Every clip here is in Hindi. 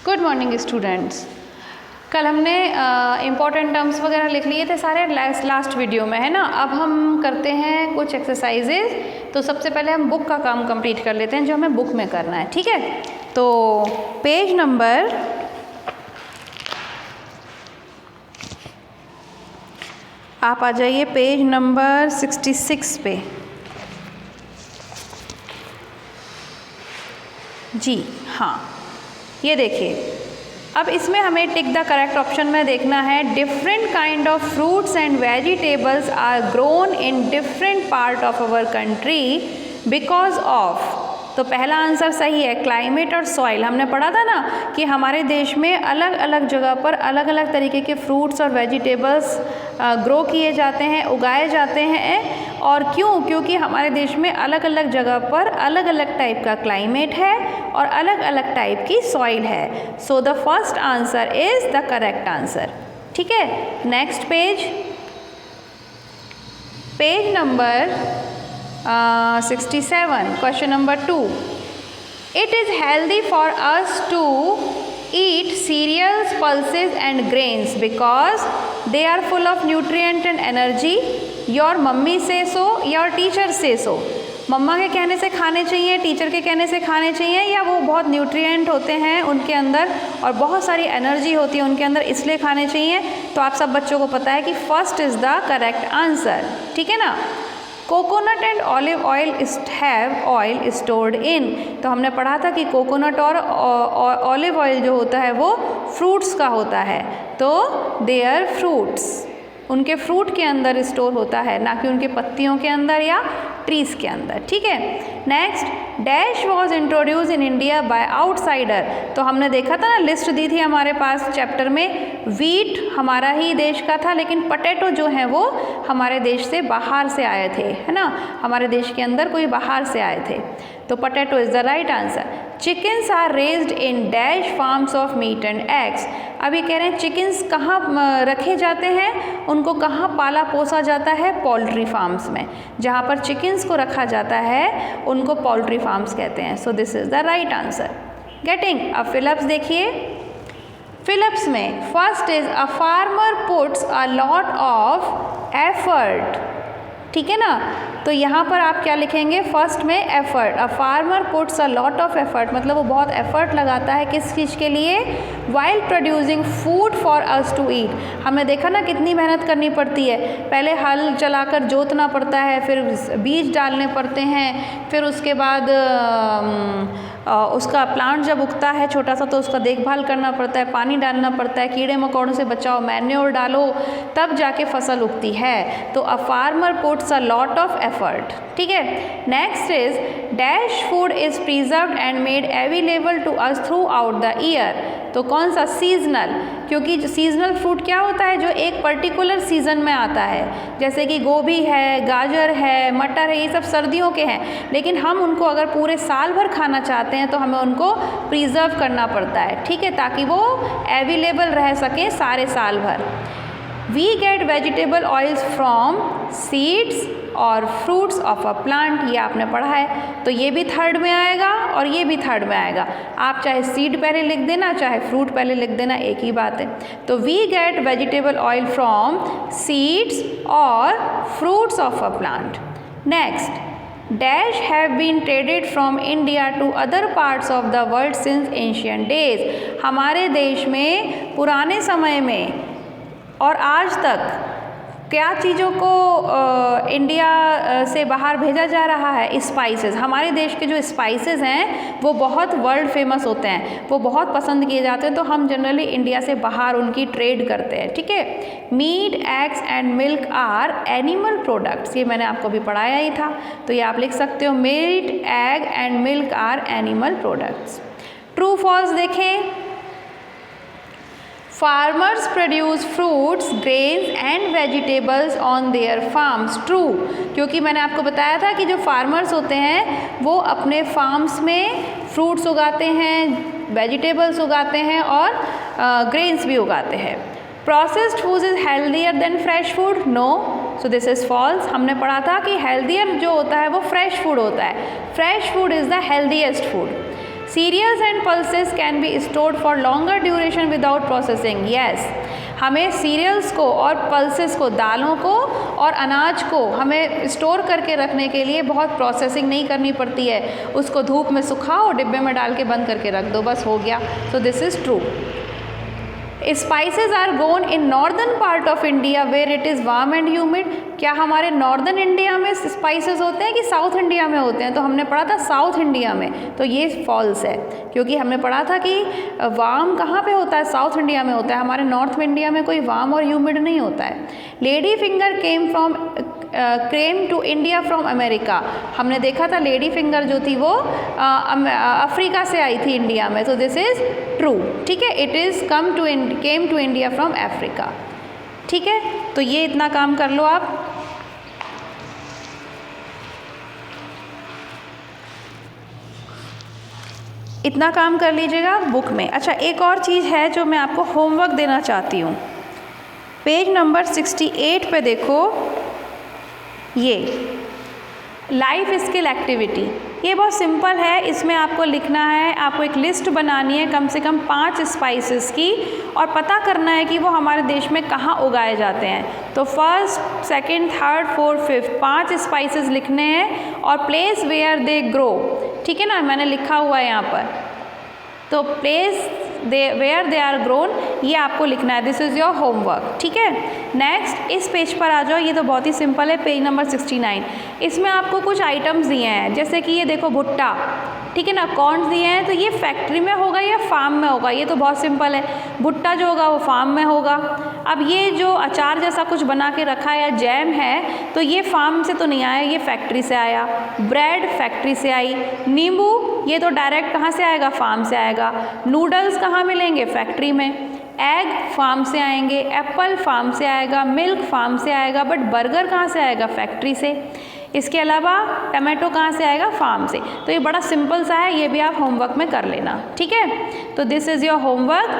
Good morning students. कल हमने इम्पॉर्टेंट टर्म्स वगैरह लिख लिए थे सारे लास्ट वीडियो में, है ना। अब हम करते हैं कुछ एक्सरसाइजेज। तो सबसे पहले हम बुक का काम कंप्लीट कर लेते हैं जो हमें बुक में करना है, ठीक है। तो पेज नंबर आप आ जाइए पेज नंबर 66 पे। जी हाँ, ये देखिए। अब इसमें हमें टिक द करेक्ट ऑप्शन में देखना है। Different kind of fruits and vegetables are grown in different part of our country because of. तो पहला आंसर सही है, क्लाइमेट और सॉइल। हमने पढ़ा था ना कि हमारे देश में अलग अलग जगह पर अलग अलग तरीके के फ्रूट्स और वेजिटेबल्स ग्रो किए जाते हैं, उगाए जाते हैं। और क्यों? क्योंकि हमारे देश में अलग अलग जगह पर अलग अलग टाइप का क्लाइमेट है और अलग अलग टाइप की सॉइल है। So the first answer is the correct answer, ठीक है। Next page number 67, question number 2. It is healthy for us to eat cereals, pulses and grains because they are full of nutrient and energy. Your mummy say so, your teacher say so. मम्मा के कहने से खाने चाहिए, टीचर के कहने से खाने चाहिए, या वो बहुत न्यूट्रिएंट होते हैं उनके अंदर और बहुत सारी एनर्जी होती है उनके अंदर, इसलिए खाने चाहिए। तो आप सब बच्चों को पता है कि first is the correct answer, ठीक है ना। Coconut and olive oil have oil stored in. तो हमने पढ़ा था कि कोकोनट और ऑलिव ऑयल जो होता है वो फ्रूट्स का होता है। तो देयर फ्रूट्स, उनके फ्रूट के अंदर स्टोर होता है, ना कि उनके पत्तियों के अंदर या ट्रीज के अंदर, ठीक है। Next, dash was introduce in India by outsider. तो हमने देखा था ना, लिस्ट दी थी हमारे पास चैप्टर में। वीट हमारा ही देश का था, लेकिन पोटैटो जो है वो हमारे देश से बाहर से आए थे, है ना। हमारे देश के अंदर कोई बाहर से आए थे। तो potato is the right answer. Chickens are raised in dash farms of meat and eggs. अभी कह रहे हैं चिकन्स कहाँ रखे जाते हैं, उनको कहाँ पाला पोसा जाता है? पोल्ट्री फार्म्स में। जहाँ पर चिकन्स को रखा जाता है उनको पोल्ट्री फार्म्स कहते हैं। So this is the right answer. Getting. अब फिलिप्स देखिए। फिलिप्स में first is a farmer puts a lot of effort, ठीक है ना। तो यहाँ पर आप क्या लिखेंगे? फर्स्ट में effort. A farmer puts a lot of effort, मतलब वो बहुत एफर्ट लगाता है किस चीज़ के लिए? While producing food for us to eat. हमने देखा ना कितनी मेहनत करनी पड़ती है। पहले हल चलाकर जोतना पड़ता है, फिर बीज डालने पड़ते हैं, फिर उसके बाद उसका प्लांट जब उगता है छोटा सा तो उसका देखभाल करना पड़ता है, पानी डालना पड़ता है, कीड़े मकोड़ों से बचाओ, मैन्योर डालो, तब जाके फसल उगती है। तो a farmer puts a lot of effort, ठीक है। Next is dash food is preserved and made available to us throughout the year. तो कौन सा? सीजनल। क्योंकि सीजनल फ्रूट क्या होता है? जो एक पर्टिकुलर सीजन में आता है, जैसे कि गोभी है, गाजर है, मटर है, ये सब सर्दियों के हैं। लेकिन हम उनको अगर पूरे साल भर खाना चाहते हैं तो हमें उनको प्रिजर्व करना पड़ता है, ठीक है, ताकि वो अवेलेबल रह सकें सारे साल भर। We get vegetable oils from seeds और fruits of a plant, ये आपने पढ़ा है। तो ये भी थर्ड में आएगा और ये भी थर्ड में आएगा। आप चाहे सीड पहले लिख देना, चाहे फ्रूट पहले लिख देना, एक ही बात है। तो we get vegetable oil from seeds और fruits of a plant. Next, dash have been traded from India to other parts of the world since ancient days. हमारे देश में पुराने समय में और आज तक क्या चीज़ों को इंडिया से बाहर भेजा जा रहा है? स्पाइसेस। हमारे देश के जो स्पाइसेस हैं वो बहुत वर्ल्ड फेमस होते हैं, वो बहुत पसंद किए जाते हैं। तो हम जनरली इंडिया से बाहर उनकी ट्रेड करते हैं, ठीक है। Meat, eggs and milk are animal products, ये मैंने आपको भी पढ़ाया ही था। तो ये आप लिख सकते हो, meat, egg and milk are animal products. True false देखें। Farmers produce fruits, grains and vegetables on their farms. True, क्योंकि मैंने आपको बताया था कि जो फार्मर्स होते हैं वो अपने फार्म्स में फ्रूट्स उगाते हैं, वेजिटेबल्स उगाते हैं और ग्रेन्स भी उगाते हैं। Processed food is healthier than fresh food. No, so this is false. हमने पढ़ा था कि हेल्दियर जो होता है वो फ्रेश फूड होता है। Fresh food is the healthiest food. Cereals and pulses can be stored for longer duration without processing. Yes, हमें सीरियल्स को और पल्सेस को, दालों को और अनाज को हमें स्टोर करके रखने के लिए बहुत प्रोसेसिंग नहीं करनी पड़ती है। उसको धूप में सुखाओ, डिब्बे में डाल के बंद करके रख दो, बस हो गया। So this is true. Spices are grown in northern part of India where it is warm and humid. क्या हमारे नॉर्दर्न इंडिया में स्पाइसेस होते हैं कि साउथ इंडिया में होते हैं? तो हमने पढ़ा था साउथ इंडिया में, तो ये फॉल्स है, क्योंकि हमने पढ़ा था कि वार्म कहाँ पे होता है? साउथ इंडिया में होता है। हमारे नॉर्थ इंडिया में कोई वार्म और ह्यूमिड नहीं होता है। Lady finger came to India from America. हमने देखा था लेडी फिंगर जो थी वो अफ्रीका से आई थी इंडिया में, तो दिस इज़ ट्रू। ठीक है, it is came to India from Africa. ठीक है, तो ये इतना काम कर लो आप। इतना काम कर लीजिएगा बुक में। अच्छा, एक और चीज़ है जो मैं आपको होमवर्क देना चाहती हूँ। पेज नंबर 68 पे देखो, ये लाइफ स्किल एक्टिविटी, ये बहुत सिंपल है। इसमें आपको लिखना है, आपको एक लिस्ट बनानी है कम से कम 5 स्पाइसेस की, और पता करना है कि वो हमारे देश में कहाँ उगाए जाते हैं। तो first, second, third, fourth, fifth 5 spices लिखने हैं, और प्लेस वेयर दे ग्रो। ठीक है ना, मैंने लिखा हुआ है यहाँ पर, तो place where they are grown, ये आपको लिखना है। This is your homework. ठीक है, नेक्स्ट इस पेज पर आ जाओ। ये तो बहुत ही सिंपल है, पेज नंबर 69। इसमें आपको कुछ आइटम्स दिए हैं, जैसे कि ये देखो भुट्टा, ठीक है ना, कॉर्न्स दिए हैं। तो ये फैक्ट्री में होगा या फार्म में होगा? ये तो बहुत सिंपल है, भुट्टा जो होगा वो फार्म में होगा। अब ये जो अचार जैसा कुछ बना के रखा है या जैम है, तो ये फार्म से तो नहीं आया, ये फैक्ट्री से आया। ब्रेड फैक्ट्री से आई। नींबू ये तो डायरेक्ट कहाँ से आएगा? फार्म से आएगा। नूडल्स कहाँ मिलेंगे? फैक्ट्री में। एग फार्म से आएंगे, एप्पल फार्म से आएगा, मिल्क फार्म से आएगा, बट बर्गर कहाँ से आएगा? फैक्ट्री से। इसके अलावा टमाटो कहाँ से आएगा? फार्म से। तो ये बड़ा सिंपल सा है, ये भी आप होमवर्क में कर लेना। ठीक है, तो दिस इज़ योर होमवर्क,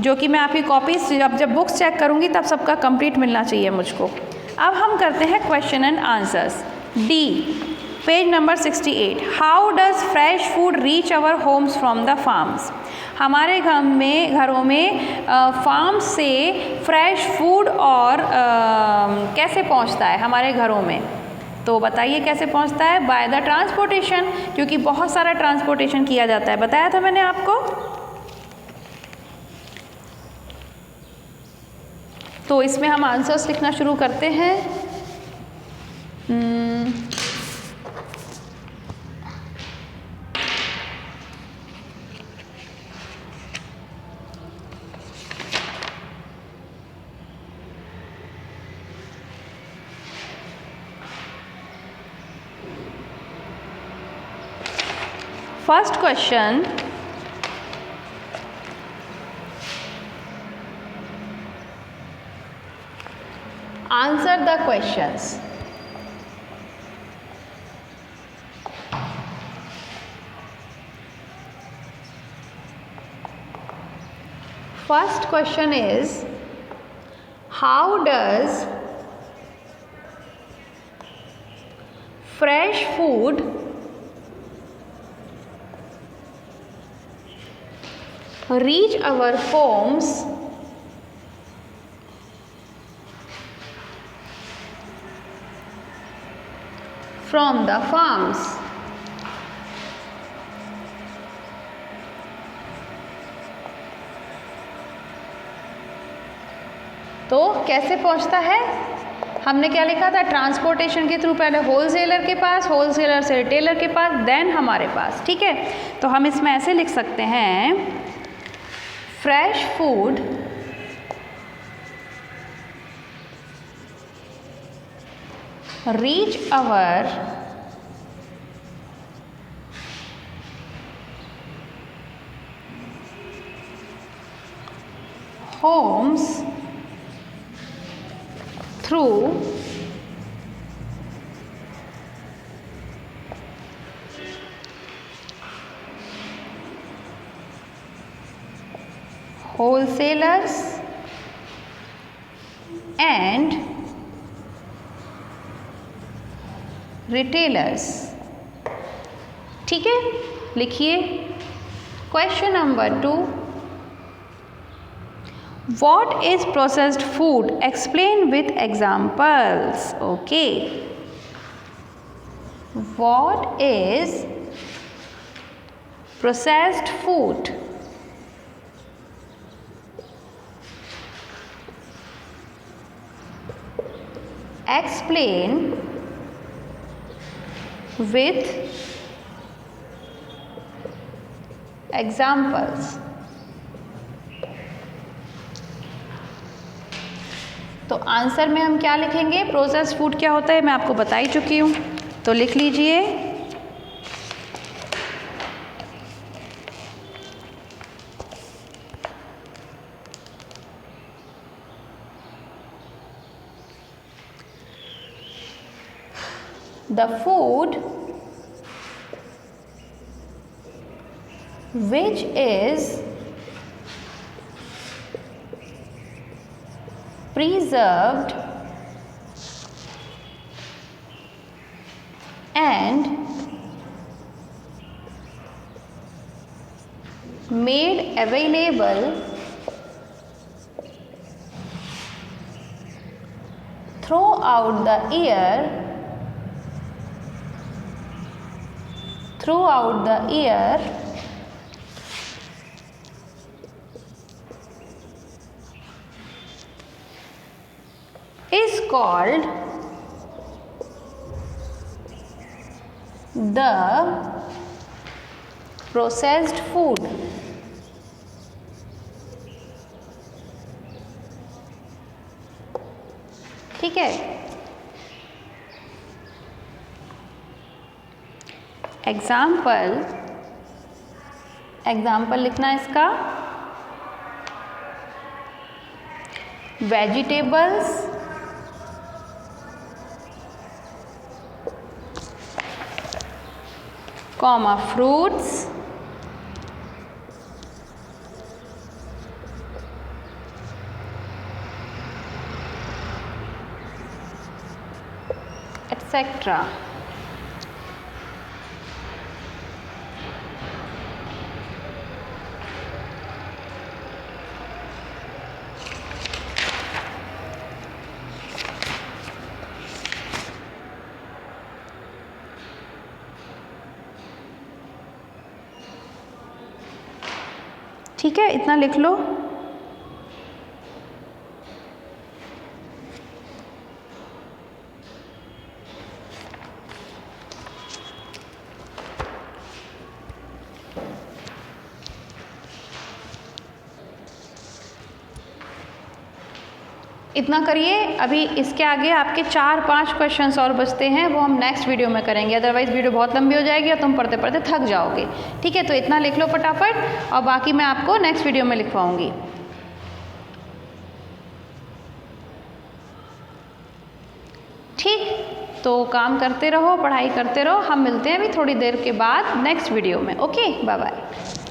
जो कि मैं आपकी कॉपी जब बुक्स चेक करूँगी तब सबका कंप्लीट मिलना चाहिए मुझको। अब हम करते हैं question and answers. D, page number 68। How does fresh food reach our Holmes from the farms? हमारे घरों में फार्म से फ्रेश फूड और कैसे पहुंचता है हमारे घरों में? तो बताइए कैसे पहुंचता है? बाय द ट्रांसपोर्टेशन, क्योंकि बहुत सारा ट्रांसपोर्टेशन किया जाता है, बताया था मैंने आपको। तो इसमें हम आंसर्स लिखना शुरू करते हैं। First question, answer the questions. First question is, how does fresh food reach our homes from the farms? तो कैसे पहुंचता है? हमने क्या लिखा था? ट्रांसपोर्टेशन के थ्रू, पहले होलसेलर के पास, होलसेलर से रिटेलर के पास, देन हमारे पास। ठीक है, तो हम इसमें ऐसे लिख सकते हैं, fresh food reach our homes through wholesalers and retailers। ठीक है, लिखिए Question number 2. What is processed food? Explain with examples. Okay. What is processed food? Explain with examples. तो आंसर में हम क्या लिखेंगे? प्रोसेस्ड फूड क्या होता है मैं आपको बता ही चुकी हूँ, तो लिख लीजिए the food which is preserved and made available throughout the year is called the processed food. ठीक है, एग्जाम्पल लिखना है इसका। Vegetables, comma fruits, etcetera. ठीक है, इतना लिख लो। इतना करिए। अभी इसके आगे आपके 4-5 क्वेश्चंस और बचते हैं, वो हम नेक्स्ट वीडियो में करेंगे, अदरवाइज़ वीडियो बहुत लंबी हो जाएगी और तुम पढ़ते पढ़ते थक जाओगे। ठीक है, तो इतना लिख लो फटाफट और बाकी मैं आपको नेक्स्ट वीडियो में लिखवाऊंगी। ठीक, तो काम करते रहो, पढ़ाई करते रहो। हम मिलते हैं अभी थोड़ी देर के बाद नेक्स्ट वीडियो में। Okay, bye bye.